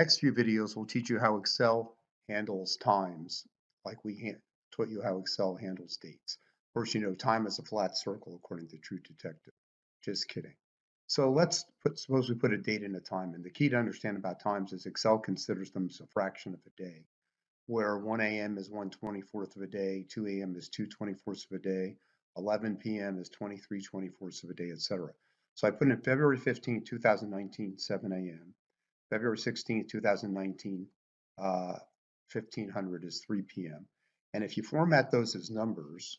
next few videos will teach you how Excel handles times, like taught you how Excel handles dates. First, time is a flat circle according to True Detective. Just kidding. So suppose we put a date and a time, and the key to understand about times is Excel considers them as a fraction of a day, where 1 a.m. is 1/24th of a day, 2 a.m. is 2/24ths of a day, 11 p.m. is 23/24ths of a day, etc. So I put in February 15, 2019, 7 a.m. February 16th, 2019, 1500 is 3 p.m. And if you format those as numbers,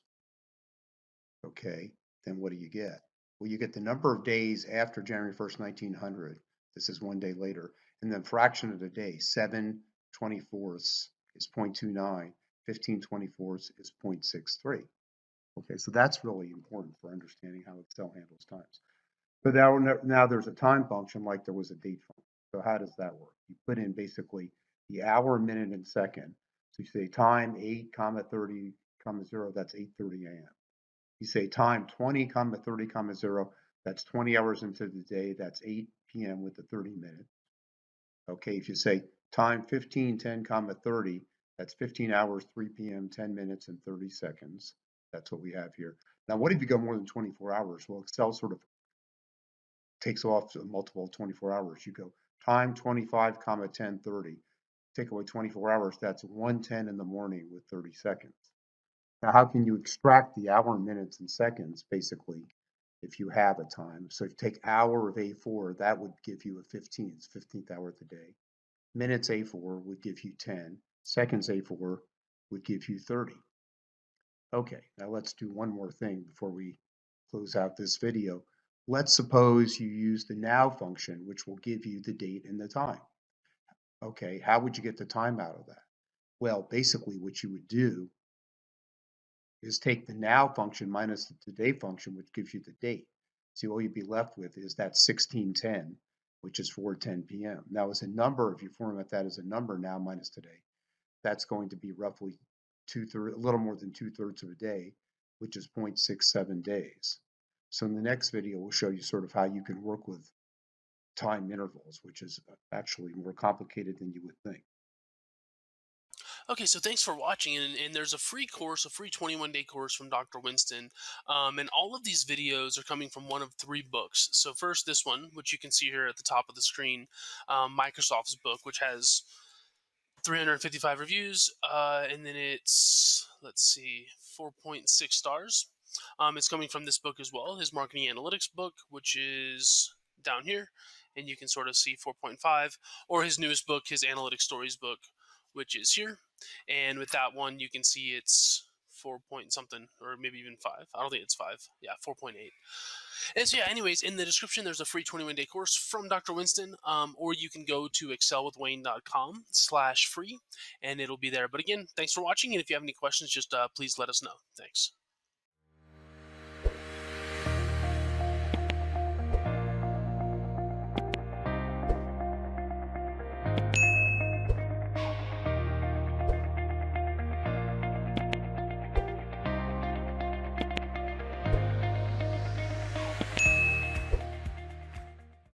okay, then what do you get? Well, you get the number of days after January 1st, 1900. This is 1 day later. And then fraction of the day, 7/24ths is 0.29, 15/24ths is 0.63. Okay, so that's really important for understanding how Excel handles times. But now there's a time function like there was a date function. So how does that work? You put in basically the hour, minute, and second. So you say time 8, 30, 0, that's 8:30 a.m. You say time 20, 30, 0, that's 20 hours into the day, that's 8 p.m. with the 30 minutes. Okay, if you say time 15, 10, 30, that's 15 hours, 3 p.m., 10 minutes, and 30 seconds. That's what we have here. Now, what if you go more than 24 hours? Well, Excel sort of takes off a multiple of 24 hours. You go time 25, 10, 30. Take away 24 hours, that's 1:10 in the morning with 30 seconds. Now, how can you extract the hour, minutes, and seconds, basically, if you have a time? So if you take hour of A4, that would give you a 15th hour of the day. Minutes A4 would give you 10. Seconds A4 would give you 30. Okay, now let's do one more thing before we close out this video. Let's suppose you use the now function, which will give you the date and the time. Okay, how would you get the time out of that? Well, basically what you would do is take the now function minus the today function, which gives you the date. See, all you'd be left with is that 1610, which is 4:10 p.m. Now, as a number, if you format that as a number now minus today, that's going to be roughly a little more than 2/3 of a day, which is 0.67 days. So in the next video, we'll show you sort of how you can work with time intervals, which is actually more complicated than you would think. Okay, so thanks for watching, and there's a free course, a free 21-day course from Dr. Winston, and all of these videos are coming from one of three books. So first, this one, which you can see here at the top of the screen, Microsoft's book, which has 355 reviews, and then it's, let's see, 4.6 stars. It's coming from this book as well, his marketing analytics book, which is down here, and you can sort of see 4.5, or his newest book, his analytics stories book, which is here. And with that one, you can see it's 4 point something, or maybe even 5. I don't think it's 5. Yeah, 4.8. And so, yeah, anyways, in the description, there's a free 21-day course from Dr. Winston, or you can go to excelwithwayne.com/free, and it'll be there. But again, thanks for watching, and if you have any questions, just please let us know. Thanks.